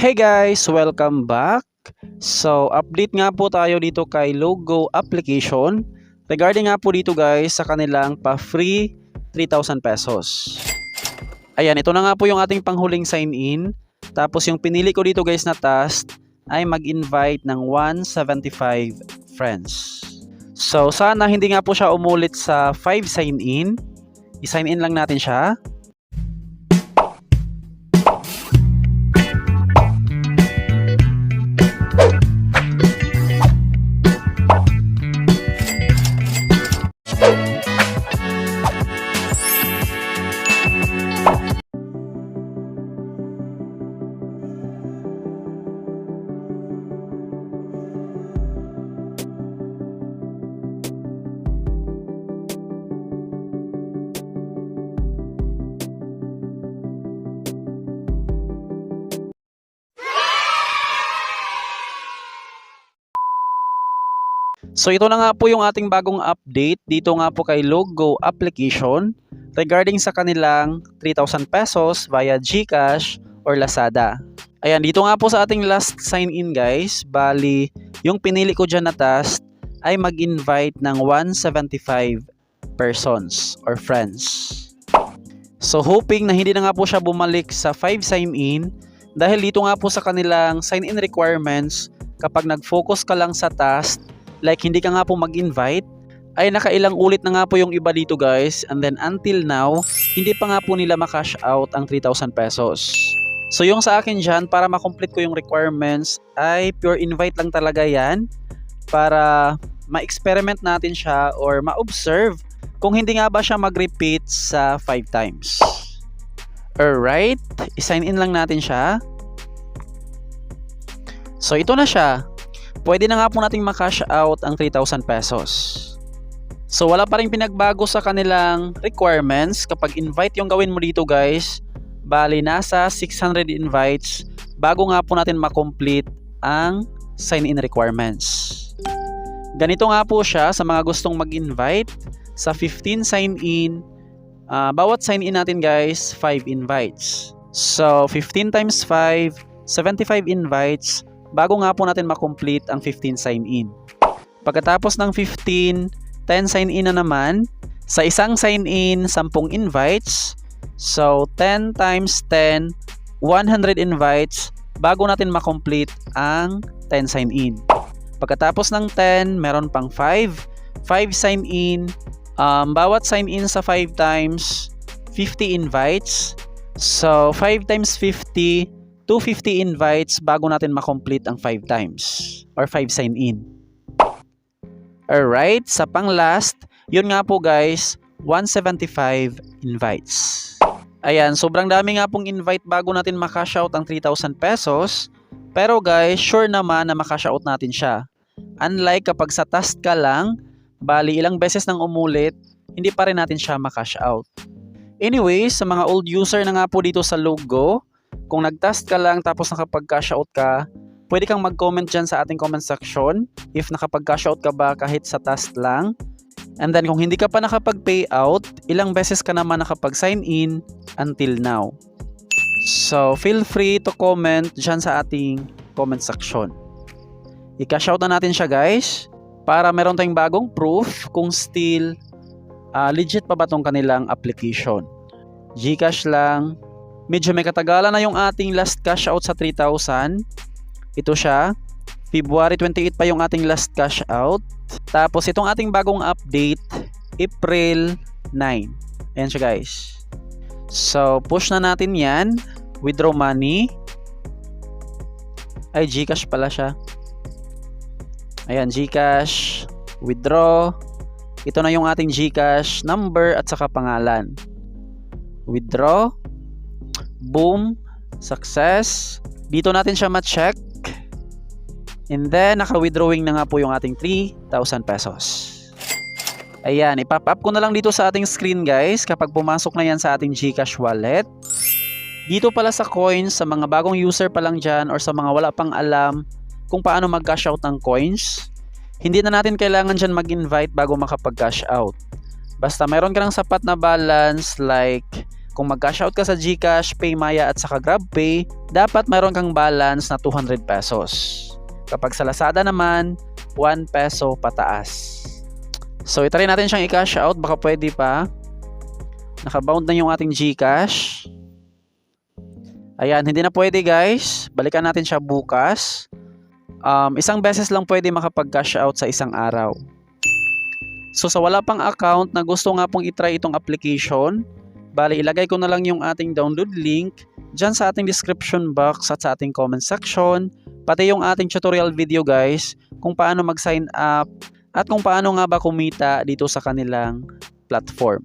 Hey guys! Welcome back! So, update nga po tayo dito kay Logo application regarding nga po dito guys sa kanilang pa-free 3,000 pesos. Ayan, ito na nga po yung ating panghuling sign in. Tapos yung pinili ko dito guys na task ay mag-invite ng 175 friends. So, sana hindi nga po siya umulit sa 5 sign in. I-sign in lang natin siya. So ito na nga po yung ating bagong update dito nga po kay Logo application regarding sa kanilang 3,000 pesos via GCash or Lazada. Ayan, dito nga po sa ating last sign in guys, bali yung pinili ko dyan na task ay mag-invite ng 175 persons or friends. So hoping na hindi na nga po siya bumalik sa 5 sign in dahil dito nga po sa kanilang sign in requirements, kapag nag-focus ka lang sa task like hindi ka nga po mag-invite, ay nakailang ulit na nga po yung iba dito guys, and then until now hindi pa nga po nila makash out ang 3,000 pesos. So yung sa akin dyan, para makomplete ko yung requirements, ay pure invite lang talaga yan para ma-experiment natin siya or ma-observe kung hindi nga ba siya mag-repeat sa 5 times. Alright, i-sign in lang natin siya. So ito na siya. Pwede na nga po nating makash out ang 3,000 pesos. So wala pa rin pinagbago sa kanilang requirements. Kapag invite yung gawin mo dito guys, bali nasa 600 invites bago nga po natin makomplete ang sign-in requirements. Ganito nga po siya sa mga gustong mag-invite. Sa 15 sign-in, bawat sign-in natin guys, 5 invites. So 15 times 5, 75 invites bago nga po natin makomplete ang 15 sign-in. Pagkatapos ng 15, 10 sign-in na naman. Sa isang sign-in, 10 invites. So 10 times 10, 100 invites bago natin makomplete ang 10 sign-in. Pagkatapos ng 10, meron pang 5 sign-in. Bawat sign-in sa 5 times, 50 invites. So 5 times 50, 250 invites bago natin makomplete ang 5 times or 5 sign-in. Alright, sa pang last, yun nga po guys, 175 invites. Ayan, sobrang dami nga pong invite bago natin makash out ang 3,000 pesos. Pero guys, sure naman na makash out natin siya. Unlike kapag sa task ka lang, bali ilang beses nang umulit, hindi pa rin natin siya makash out. Anyways, sa mga old user na nga po dito sa Logo, kung nag-task ka lang tapos nakapag-cash out ka, pwede kang mag-comment dyan sa ating comment section if nakapag-cash out ka ba kahit sa task lang. And then kung hindi ka pa nakapag-pay out, ilang beses ka naman nakapag-sign in until now. So feel free to comment dyan sa ating comment section. I-cash out na natin siya guys para meron tayong bagong proof kung still legit pa ba tong kanilang application. GCash lang. Medyo may katagalan na yung ating last cash out sa 3,000. Ito siya. February 28 pa yung ating last cash out. Tapos itong ating bagong update, April 9. Ayan siya guys. So push na natin yan. Withdraw money. Ay, GCash pala siya. Ayan, GCash. Withdraw. Ito na yung ating GCash number at saka pangalan. Withdraw. Boom, success. Dito natin siya ma-check. And then naka-withdrawing na nga po yung ating 3,000 pesos. Ayan, ipop up ko na lang dito sa ating screen guys kapag pumasok na yan sa ating GCash wallet. Dito pala sa coins, sa mga bagong user pa lang dyan or sa mga wala pang alam kung paano mag-cash out ng coins, hindi na natin kailangan dyan mag-invite bago makapag-cash out. Basta meron ka ng sapat na balance like Kung mag-cash out ka sa GCash, PayMaya at saka GrabPay, dapat mayroon kang balance na 200 pesos. Kapag sa Lazada naman, 1 peso pataas. So itry natin siyang i-cash out, baka pwede pa. Nakabound na yung ating GCash. Ayan, hindi na pwede guys. Balikan natin siya bukas. Isang beses lang pwede makapag-cash out sa isang araw. So sa wala pang account na gusto nga pong itry itong application, bali ilagay ko na lang yung ating download link dyan sa ating description box at sa ating comment section, pati yung ating tutorial video guys kung paano mag-sign up at kung paano nga ba kumita dito sa kanilang platform.